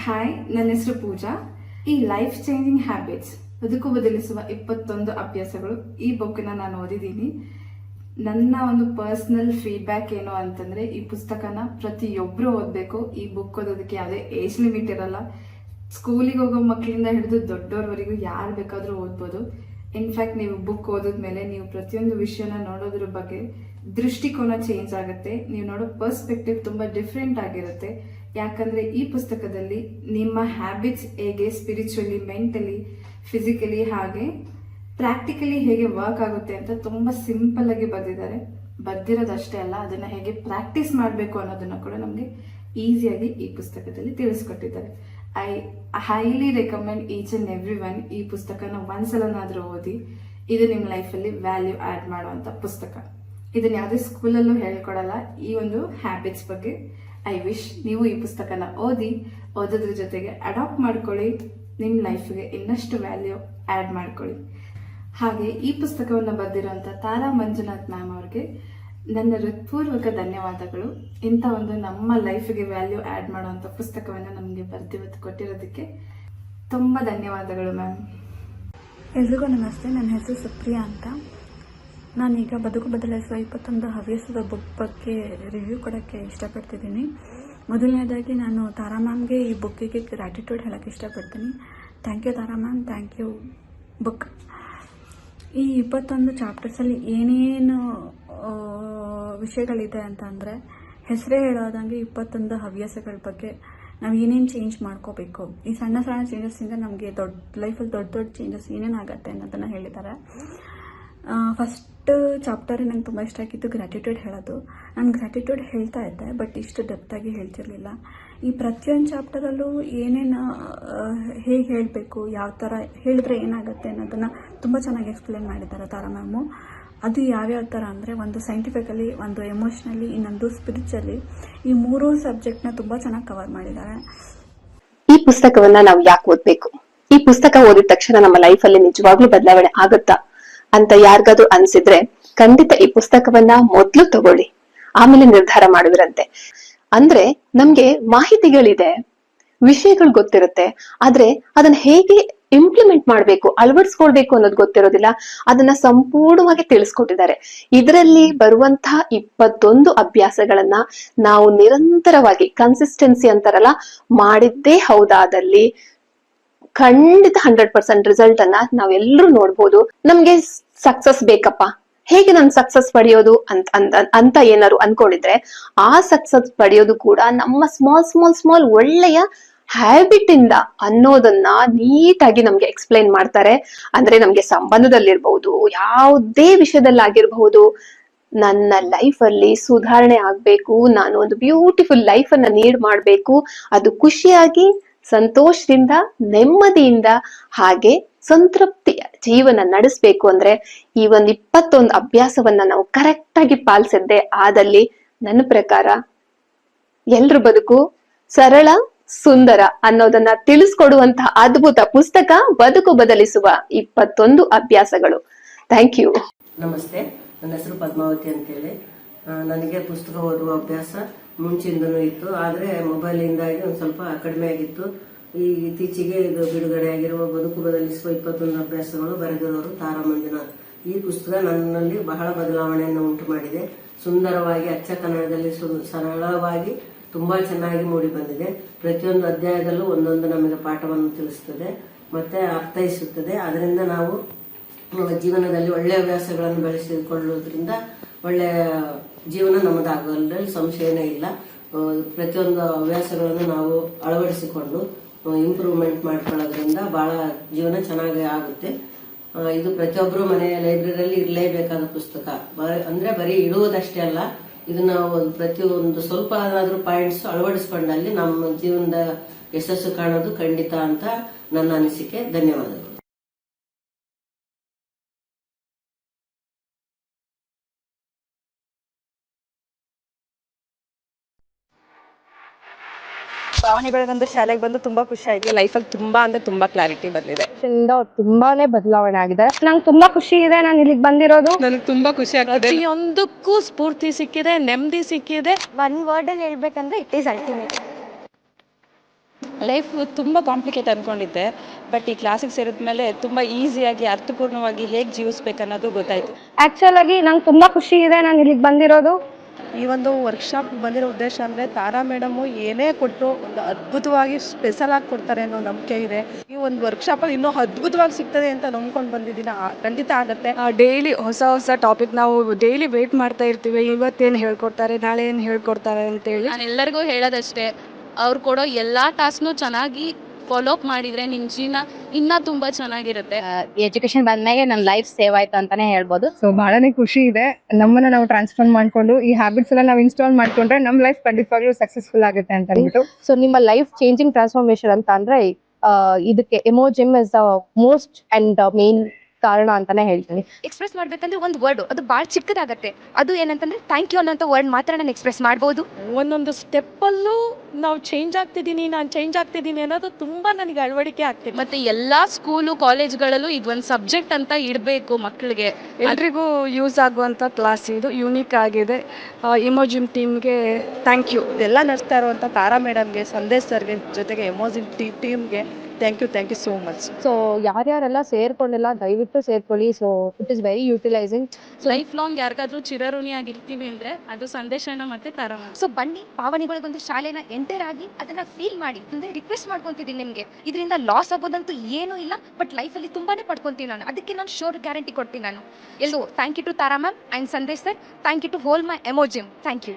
Hi, ನನ್ನ ಹೆಸರು ಪೂಜಾ. ಈ ಲೈಫ್ ಚೇಂಜಿಂಗ್ ಹ್ಯಾಬಿಟ್ಸ್ ಬದುಕು ಬದಲಿಸುವ 21 ಅಭ್ಯಾಸಗಳು ಈ ಬುಕ್ನ ನಾನು ಓದಿದ್ದೀನಿ. ನನ್ನ ಒಂದು ಪರ್ಸನಲ್ ಫೀಡ್ಬ್ಯಾಕ್ ಏನು ಅಂತಂದ್ರೆ, ಈ ಪುಸ್ತಕನ ಪ್ರತಿಯೊಬ್ಬರು ಓದಬೇಕು. ಈ ಬುಕ್ ಓದೋದಕ್ಕೆ ಯಾವುದೇ ಏಜ್ ಲಿಮಿಟ್ ಇರಲ್ಲ. ಸ್ಕೂಲಿಗೆ ಹೋಗೋ ಮಕ್ಕಳಿಂದ ಹಿಡಿದು ದೊಡ್ಡವ್ರವರೆಗೂ ಯಾರು ಬೇಕಾದರೂ ಓದ್ಬೋದು. ಇನ್ಫ್ಯಾಕ್ಟ್ ನೀವು ಬುಕ್ ಓದಿದ್ಮೇಲೆ ನೀವು ಪ್ರತಿಯೊಂದು ವಿಷಯನ ನೋಡೋದ್ರ ಬಗ್ಗೆ ದೃಷ್ಟಿಕೋನ ಚೇಂಜ್ ಆಗುತ್ತೆ. ನೀವು ನೋಡೋ ಪರ್ಸ್ಪೆಕ್ಟಿವ್ ತುಂಬಾ ಡಿಫ್ರೆಂಟ್ ಆಗಿರುತ್ತೆ. ಯಾಕಂದ್ರೆ ಈ ಪುಸ್ತಕದಲ್ಲಿ ನಿಮ್ಮ ಹ್ಯಾಬಿಟ್ಸ್ ಹೇಗೆ ಸ್ಪಿರಿಚುವಲಿ, ಮೆಂಟಲಿ, ಫಿಸಿಕಲಿ ಹಾಗೆ ಪ್ರಾಕ್ಟಿಕಲಿ ಹೇಗೆ ವರ್ಕ್ ಆಗುತ್ತೆ ಅಂತ ತುಂಬಾ ಸಿಂಪಲ್ ಆಗಿ ಬರೆದಿದ್ದಾರೆ. ಬರ್ದಿರೋದಷ್ಟೇ ಅಲ್ಲ, ಅದನ್ನ ಹೇಗೆ ಪ್ರಾಕ್ಟೀಸ್ ಮಾಡಬೇಕು ಅನ್ನೋದನ್ನ ಕೂಡ ನಮಗೆ ಈಸಿಯಾಗಿ ಈ ಪುಸ್ತಕದಲ್ಲಿ ತಿಳಿಸ್ಕೊಟ್ಟಿದ್ದಾರೆ. I highly recommend each and every one ಈ ಪುಸ್ತಕನ ಒಂದ್ಸಲನಾದ್ರೂ ಓದಿ. ಇದು ನಿಮ್ಮ ಲೈಫಲ್ಲಿ ವ್ಯಾಲ್ಯೂ ಆಡ್ ಮಾಡುವಂತ ಪುಸ್ತಕ. ಇದನ್ನ ಯಾವುದೇ ಸ್ಕೂಲಲ್ಲೂ ಹೇಳ್ಕೊಡಲ್ಲ. ಈ ಒಂದು ಹ್ಯಾಬಿಟ್ಸ್ ಬಗ್ಗೆ ಐ ವಿಶ್ ನೀವು ಈ ಪುಸ್ತಕನ ಓದೋದ್ರ ಜೊತೆಗೆ ಅಡಾಪ್ಟ್ ಮಾಡ್ಕೊಳ್ಳಿ. ನಿಮ್ಮ ಲೈಫ್ಗೆ ಇನ್ನಷ್ಟು ವ್ಯಾಲ್ಯೂ ಆಡ್ ಮಾಡ್ಕೊಳ್ಳಿ. ಹಾಗೆ ಈ ಪುಸ್ತಕವನ್ನು ಬರೆದಿರುವಂಥ ತಾರಾ ಮಂಜುನಾಥ್ ಮ್ಯಾಮ್ ಅವ್ರಿಗೆ ನನ್ನ ಹೃತ್ಪೂರ್ವಕ ಧನ್ಯವಾದಗಳು. ಇಂಥ ಒಂದು ನಮ್ಮ ಲೈಫ್ಗೆ ವ್ಯಾಲ್ಯೂ ಆಡ್ ಮಾಡುವಂಥ ಪುಸ್ತಕವನ್ನು ನಮಗೆ ಬರೆದಿವತ್ತು ಕೊಟ್ಟಿರೋದಕ್ಕೆ ತುಂಬ ಧನ್ಯವಾದಗಳು ಮ್ಯಾಮ್. ಎಲ್ರಿಗೂ ನಮಸ್ತೆ. ನನ್ನ ಹೆಸರು ಸುಪ್ರಿಯಾ ಅಂತ. ನಾನೀಗ ಬದುಕು ಬದಲಿಸುವ 21 ಹವ್ಯಾಸದ ಬುಕ್ ಬಗ್ಗೆ ರಿವ್ಯೂ ಕೊಡೋಕ್ಕೆ ಇಷ್ಟಪಡ್ತಿದ್ದೀನಿ. ಮೊದಲನೇದಾಗಿ ನಾನು ತಾರಾ ಮ್ಯಾಮ್ಗೆ ಈ ಬುಕ್ಕಿಗೆ ಗ್ರ್ಯಾಟಿಟ್ಯೂಡ್ ಹೇಳೋಕ್ಕೆ ಇಷ್ಟಪಡ್ತೀನಿ. Thank you Tara ma'am, thank you book. ಈ 21 ಚಾಪ್ಟರ್ಸಲ್ಲಿ ಏನೇನು ವಿಷಯಗಳಿದೆ ಅಂತ ಅಂದರೆ, ಹೆಸರೇ ಹೇಳೋದಂಗೆ 21 ಹವ್ಯಾಸಗಳ ಬಗ್ಗೆ ನಾವು ಏನೇನು ಚೇಂಜ್ ಮಾಡ್ಕೋಬೇಕು. ಈ ಸಣ್ಣ ಸಣ್ಣ ಚೇಂಜಸ್ಸಿಂದ ನಮಗೆ ಲೈಫಲ್ಲಿ ದೊಡ್ಡ ಚೇಂಜಸ್ ಏನೇನಾಗತ್ತೆ ಅನ್ನೋದನ್ನು ಹೇಳಿದ್ದಾರೆ. ಫಸ್ಟ್ ಚಾಪ್ಟರ್ ನಂಗೆ ತುಂಬ ಇಷ್ಟ ಆಗಿದ್ದು ಗ್ರ್ಯಾಟಿಟ್ಯೂಡ್ ಹೇಳೋದು. ನಾನು ಗ್ರ್ಯಾಟಿಟ್ಯೂಡ್ ಹೇಳ್ತಾ ಇದ್ದೆ, ಬಟ್ ಇಷ್ಟು ಡೆಪ್ತಾಗಿ ಹೇಳ್ತಿರ್ಲಿಲ್ಲ. ಈ ಪ್ರತಿಯೊಂದು ಚಾಪ್ಟರಲ್ಲೂ ಏನೇನು ಹೇಗೆ ಹೇಳಬೇಕು, ಯಾವ ಥರ ಹೇಳಿದ್ರೆ ಏನಾಗುತ್ತೆ ಅನ್ನೋದನ್ನು ತುಂಬ ಚೆನ್ನಾಗಿ ಎಕ್ಸ್ಪ್ಲೇನ್ ಮಾಡಿದ್ದಾರೆ ತಾರಾ ಮ್ಯಾಮು. ಅದು ಯಾವ್ಯಾವ ಥರ ಅಂದರೆ, ಒಂದು ಸೈಂಟಿಫಿಕಲಿ, ಒಂದು ಎಮೋಷ್ನಲಿ, ಇನ್ನೊಂದು ಸ್ಪಿರಿಚುವಲಿ. ಈ 3 ಸಬ್ಜೆಕ್ಟ್ನ ತುಂಬ ಚೆನ್ನಾಗಿ ಕವರ್ ಮಾಡಿದ್ದಾರೆ. ಈ ಪುಸ್ತಕವನ್ನ ನಾವು ಯಾಕೆ ಓದ್ಬೇಕು? ಈ ಪುಸ್ತಕ ಓದಿದ ತಕ್ಷಣ ನಮ್ಮ ಲೈಫಲ್ಲಿ ನಿಜವಾಗ್ಲೂ ಬದಲಾವಣೆ ಆಗುತ್ತಾ ಅಂತ ಯಾರಿಗಾದ್ರೂ ಅನ್ಸಿದ್ರೆ ಖಂಡಿತ ಈ ಪುಸ್ತಕವನ್ನ ಮೊದ್ಲು ತಗೊಳ್ಳಿ, ಆಮೇಲೆ ನಿರ್ಧಾರ ಮಾಡುವಿರಂತೆ. ಅಂದ್ರೆ ನಮ್ಗೆ ಮಾಹಿತಿಗಳಿದೆ, ವಿಷಯಗಳು ಗೊತ್ತಿರುತ್ತೆ, ಆದ್ರೆ ಅದನ್ನ ಹೇಗೆ ಇಂಪ್ಲಿಮೆಂಟ್ ಮಾಡ್ಬೇಕು, ಅಳವಡಿಸ್ಕೊಳ್ಬೇಕು ಅನ್ನೋದು ಗೊತ್ತಿರೋದಿಲ್ಲ. ಅದನ್ನ ಸಂಪೂರ್ಣವಾಗಿ ತಿಳಿಸ್ಕೊಟ್ಟಿದ್ದಾರೆ. ಇದರಲ್ಲಿ ಬರುವಂತಹ 21 ಅಭ್ಯಾಸಗಳನ್ನ ನಾವು ನಿರಂತರವಾಗಿ ಕನ್ಸಿಸ್ಟೆನ್ಸಿ ಅಂತಾರಲ್ಲ, ಮಾಡಿದ್ದೇ ಹೌದಾದಲ್ಲಿ ಖಂಡಿತ 100% ರಿಸಲ್ಟ್ ಅನ್ನ ನಾವೆಲ್ಲರೂ ನೋಡ್ಬೋದು. ನಮ್ಗೆ ಸಕ್ಸಸ್ ಬೇಕಪ್ಪ, ಹೇಗೆ ನಾನು ಸಕ್ಸಸ್ ಪಡೆಯೋದು ಅಂತ ಏನಾದ್ರು ಅನ್ಕೊಂಡಿದ್ರೆ, ಆ ಸಕ್ಸಸ್ ಪಡೆಯೋದು ಕೂಡ ನಮ್ಮ ಸ್ಮಾಲ್ ಒಳ್ಳೆಯ ಹ್ಯಾಬಿಟ್ ಇಂದ ಅನ್ನೋದನ್ನ ನೀಟಾಗಿ ನಮ್ಗೆ ಎಕ್ಸ್ಪ್ಲೈನ್ ಮಾಡ್ತಾರೆ. ಅಂದ್ರೆ ನಮ್ಗೆ ಸಂಬಂಧದಲ್ಲಿರ್ಬಹುದು, ಯಾವುದೇ ವಿಷಯದಲ್ಲಾಗಿರ್ಬಹುದು, ನನ್ನ ಲೈಫ್ ಅಲ್ಲಿ ಸುಧಾರಣೆ ಆಗ್ಬೇಕು, ನಾನು ಒಂದು ಬ್ಯೂಟಿಫುಲ್ ಲೈಫ್ ಅನ್ನ ಲೀಡ್ ಮಾಡ್ಬೇಕು, ಅದು ಖುಷಿಯಾಗಿ, ಸಂತೋಷದಿಂದ, ನೆಮ್ಮದಿಯಿಂದ, ಹಾಗೆ ಸಂತೃಪ್ತಿಯ ಜೀವನ ನಡೆಸಬೇಕು ಅಂದ್ರೆ ಈ ಒಂದು 21 ಅಭ್ಯಾಸವನ್ನ ನಾವು ಕರೆಕ್ಟ್ ಆಗಿ ಪಾಲಿಸಿದ್ದೆ ಆದಲ್ಲಿ ನನ್ನ ಪ್ರಕಾರ ಎಲ್ರ ಬದುಕು ಸರಳ, ಸುಂದರ ಅನ್ನೋದನ್ನ ತಿಳಿಸ್ಕೊಡುವಂತಹ ಅದ್ಭುತ ಪುಸ್ತಕ ಬದುಕು ಬದಲಿಸುವ 21 ಅಭ್ಯಾಸಗಳು. Thank you. ನಮಸ್ತೆ, ನನ್ನ ಹೆಸರು ಪದ್ಮಾವತಿ ಅಂತೇಳಿ. ನನಗೆ ಪುಸ್ತಕ ಓದುವ ಅಭ್ಯಾಸ ಮುಂಚಿಂದನೂ ಇತ್ತು, ಆದ್ರೆ ಮೊಬೈಲಿಂದಾಗಿ ಒಂದು ಸ್ವಲ್ಪ ಕಡಿಮೆ ಆಗಿತ್ತು. ಈ ಇತ್ತೀಚೆಗೆ ಇದು ಬಿಡುಗಡೆ ಆಗಿರುವ ಬದುಕು ಬದಲಿಸುವ 21 ಅಭ್ಯಾಸಗಳು ಬರೆದಿರೋರು ತಾರಾ ಮಂಜುನಾಥ್. ಈ ಪುಸ್ತಕ ನನ್ನಲ್ಲಿ ಬಹಳ ಬದಲಾವಣೆಯನ್ನು ಉಂಟು ಮಾಡಿದೆ. ಸುಂದರವಾಗಿ, ಅಚ್ಚ ಕನ್ನಡದಲ್ಲಿ ಸರಳವಾಗಿ ತುಂಬಾ ಚೆನ್ನಾಗಿ ಮೂಡಿ ಬಂದಿದೆ. ಪ್ರತಿಯೊಂದು ಅಧ್ಯಾಯದಲ್ಲೂ ಒಂದೊಂದು ನಮಗೆ ಪಾಠವನ್ನು ತಿಳಿಸುತ್ತದೆ ಮತ್ತೆ ಅರ್ಥೈಸುತ್ತದೆ. ಅದರಿಂದ ನಾವು ಜೀವನದಲ್ಲಿ ಒಳ್ಳೆಯ ಹವ್ಯಾಸಗಳನ್ನು ಬೆಳೆಸಿಕೊಳ್ಳುವುದರಿಂದ ಒಳ್ಳೆಯ ಜೀವನ ನಮ್ಮದಾಗಲು ಸಂಶಯನೇ ಇಲ್ಲ. ಪ್ರತಿಯೊಂದು ಹವ್ಯಾಸಗಳನ್ನು ನಾವು ಅಳವಡಿಸಿಕೊಂಡು ಇಂಪ್ರೂವ್ಮೆಂಟ್ ಮಾಡ್ಕೊಳ್ಳೋದ್ರಿಂದ ಬಹಳ ಜೀವನ ಚೆನ್ನಾಗಿ ಆಗುತ್ತೆ. ಇದು ಪ್ರತಿಯೊಬ್ಬರು ಮನೆಯ ಲೈಬ್ರರಿಯಲ್ಲಿ ಇರಲೇಬೇಕಾದ ಪುಸ್ತಕ. ಅಂದ್ರೆ ಬರೀ ಇಡುವುದಷ್ಟೇ ಅಲ್ಲ, ಇದನ್ನ ಪ್ರತಿಯೊಂದು ಸ್ವಲ್ಪ ಆದ್ರೂ ಪಾಯಿಂಟ್ಸ್ ಅಳವಡಿಸಿಕೊಂಡಲ್ಲಿ ನಮ್ಮ ಜೀವನದ ಯಶಸ್ಸು ಕಾಣೋದು ಖಂಡಿತ ಅಂತ ನನ್ನ ಅನಿಸಿಕೆ. ಧನ್ಯವಾದಗಳು. ಭಾವನೆಗಳಿಗೊಂದು ಶಾಲೆಗೆ ಬಂದು ತುಂಬಾ ಖುಷಿ ಆಗಿದೆ. ಲೈಫಲ್ಲಿ ತುಂಬಾ ಅಂದ್ರೆ ತುಂಬಾ ಕ್ಲಾರಿಟಿ ಬಂದಿದೆ. ತುಂಬಾನೇ ಬದಲಾವಣೆ ಆಗಿದೆ. ನಂಗೆ ತುಂಬಾ ಖುಷಿ ಇದೆ ನಾನು ಇಲ್ಲಿಗೆ ಬಂದಿರೋದು. ನನಗೆ ತುಂಬಾ ಖುಷಿ ಆಗ್ತಿದೆ. ಪ್ರತಿಯೊಂದಕ್ಕೂ ಸ್ಫೂರ್ತಿ ಸಿಕ್ಕಿದೆ, ನೆಮ್ಮದಿ ಸಿಕ್ಕಿದೆ. ಒನ್ ವರ್ಡ್ ಅಲ್ಲಿ ಹೇಳ್ಬೇಕಂದ್ರೆ ಇಟ್ ಈಸ್ ಅಲ್ಟಿಮೇಟ್. ಲೈಫ್ ತುಂಬ ಕಾಂಪ್ಲಿಕೇಟ್ ಅಂದ್ಕೊಂಡಿದ್ದೆ, ಬಟ್ ಈ ಕ್ಲಾಸಿಗೆ ಸೇರಿದ ಮೇಲೆ ತುಂಬ ಈಸಿಯಾಗಿ ಅರ್ಥಪೂರ್ಣವಾಗಿ ಹೇಗೆ ಜೀವಿಸ್ಬೇಕು ಅನ್ನೋದು ಗೊತ್ತಾಯಿತು. ಆಕ್ಚುಲ್ ಆಗಿ ನಂಗೆ ತುಂಬಾ ಖುಷಿ ಇದೆ ನಾನು ಇಲ್ಲಿಗೆ ಬಂದಿರೋದು. ಈ ಒಂದು ವರ್ಕ್ಶಾಪ್ ಬಂದಿರೋ ಉದ್ದೇಶ ಅಂದರೆ ತಾರಾ ಮೇಡಮು ಏನೇ ಕೊಟ್ಟರು ಒಂದು ಅದ್ಭುತವಾಗಿ ಸ್ಪೆಷಲ್ ಆಗಿ ಕೊಡ್ತಾರೆ ಅನ್ನೋ ನಂಬಿಕೆ ಇದೆ. ಈ ಒಂದು ವರ್ಕ್ಶಾಪಲ್ಲಿ ಇನ್ನೂ ಅದ್ಭುತವಾಗಿ ಸಿಗ್ತದೆ ಅಂತ ನಂಬ್ಕೊಂಡು ಬಂದಿದ್ದೀನಿ. ಖಂಡಿತ ಆಗುತ್ತೆ. ಡೈಲಿ ಹೊಸ ಹೊಸ ಟಾಪಿಕ್ ನಾವು ಡೈಲಿ ವೇಟ್ ಮಾಡ್ತಾ ಇರ್ತೀವಿ, ಇವತ್ತೇನು ಹೇಳ್ಕೊಡ್ತಾರೆ, ನಾಳೆ ಏನು ಹೇಳ್ಕೊಡ್ತಾರೆ ಅಂತೇಳಿ. ನಾನು ಎಲ್ಲರಿಗೂ ಹೇಳೋದಷ್ಟೇ, ಅವ್ರು ಕೊಡೋ ಎಲ್ಲ ಟಾಸ್ಕ್ನು ಚೆನ್ನಾಗಿ ಫಾಲೋ ಅಪ್ ಮಾಡಿದರೆ ನಿಮ್ಮ ಜೀವನ ಇನ್ನೂ ತುಂಬ ಚೆನ್ನಾಗಿರುತ್ತೆ. ಎಜುಕೇಶನ್ ಬಂದ್ಮೇಲೆ ನನ್ನ ಲೈಫ್ ಸೇವ್ ಆಯ್ತು ಅಂತಾನೆ ಹೇಳ್ಬೋದು. ಸೊ ಬಹಳನೇ ಖುಷಿ ಇದೆ. ನಮ್ಮನ್ನ ನಾವು ಟ್ರಾನ್ಸ್ಫಾರ್ಮ್ ಮಾಡ್ಕೊಂಡು ಈ ಹ್ಯಾಬಿಟ್ಸ್ ಎಲ್ಲ ನಾವು ಇನ್ಸ್ಟಾಲ್ ಮಾಡ್ಕೊಂಡ್ರೆ ನಮ್ಮ ಲೈಫ್ ಖಂಡಿತವಾಗ್ಲೂ ಸಕ್ಸಸ್ಫುಲ್ ಆಗುತ್ತೆ ಅಂತ ಅಂದ್ಬಿಟ್ಟು. ಸೊ ನಿಮ್ಮ ಲೈಫ್ ಚೇಂಜಿಂಗ್ ಟ್ರಾನ್ಸ್ಫಾರ್ಮೇಶನ್ ಅಂತ ಅಂದ್ರೆ ಇದಕ್ಕೆ ಎಮೋಜಿಮ್ is the most and main ಕಾರಣ ಅಂತಾನೆ ಹೇಳ್ತೀನಿ. ಎಕ್ಸ್ಪ್ರೆಸ್ ಮಾಡ್ಬೇಕಂದ್ರೆ ಒಂದು ವರ್ಡ್ ಅದು ಭಾಳ ಚಿಕ್ಕದಾಗತ್ತೆ. ಅದು ಏನಂತಂದ್ರೆ ಥ್ಯಾಂಕ್ ಯು ಅನ್ನೋಂಥ ವರ್ಡ್ ಮಾತ್ರ ನಾನು ಎಕ್ಸ್ಪ್ರೆಸ್ ಮಾಡ್ಬೋದು. ಒಂದೊಂದು ಸ್ಟೆಪ್ಪಲ್ಲೂ ನಾವು ಚೇಂಜ್ ಆಗ್ತಿದ್ದೀನಿ, ನಾನು ಚೇಂಜ್ ಆಗ್ತಿದ್ದೀನಿ ಅನ್ನೋದು ತುಂಬ ನನಗೆ ಅಳವಡಿಕೆ ಆಗ್ತಿದೆ. ಮತ್ತು ಎಲ್ಲ ಸ್ಕೂಲು ಕಾಲೇಜ್ಗಳಲ್ಲೂ ಇದೊಂದು ಸಬ್ಜೆಕ್ಟ್ ಅಂತ ಇಡಬೇಕು ಮಕ್ಕಳಿಗೆ. ಎಲ್ರಿಗೂ ಯೂಸ್ ಆಗುವಂಥ ಕ್ಲಾಸ್ ಇದು, ಯೂನಿಕ್ ಆಗಿದೆ. ಇಮೋಜಿಮ್ ಟೀಮ್ಗೆ ಥ್ಯಾಂಕ್ ಯು. ಇದೆಲ್ಲ ನಡೆಸ್ತಾ ಇರುವಂಥ ತಾರಾ ಮೇಡಮ್ಗೆ, ಸಂದೇಶ್ ಸರ್ಗೆ, ಜೊತೆಗೆ ಎಮೋಜಿಮ್ ಟೀಮ್ಗೆ thank you so much. So ಯಾರ್ಯಾರೆಲ್ಲ ಸೇರ್ಕೊಂಡಿಲ್ಲ ದಯವಿಟ್ಟು ಸೇರ್ಕೊಳ್ಳಿ. So it is very utilising. Life long ಯಾರಿಗಾದ್ರೂ ಚಿರಋಣಿಯಾಗಿರ್ತೀವಿ ಅಂದರೆ ಅದು ಸಂದೇಶನ ಮತ್ತು ತಾರಾ. ಸೊ ಬನ್ನಿ ಪಾವನಿಗಳಿಗೊಂದು ಶಾಲೆನ ಎಂಟರ್ ಆಗಿ ಅದನ್ನ ಫೀಲ್ ಮಾಡಿ. ಅಂದ್ರೆ ರಿಕ್ವೆಸ್ಟ್ ಮಾಡ್ಕೊಂತಿದ್ದೀನಿ ನಿಮಗೆ, ಇದರಿಂದ ಲಾಸ್ ಆಗೋದಂತೂ ಏನೂ ಇಲ್ಲ, ಬಟ್ ಲೈಫಲ್ಲಿ ತುಂಬಾನೇ ಪಡ್ಕೊಂತೀನಿ ನಾನು. ಅದಕ್ಕೆ ನಾನು ಶೋರ್ ಗ್ಯಾರಂಟಿ ಕೊಡ್ತೀನಿ ನಾನು. ಎಲ್ಲೋ thank you to Tara ma'am and Sandesh sir. Thank you to whole my ಎಮೋಜಿಮ್. Thank you.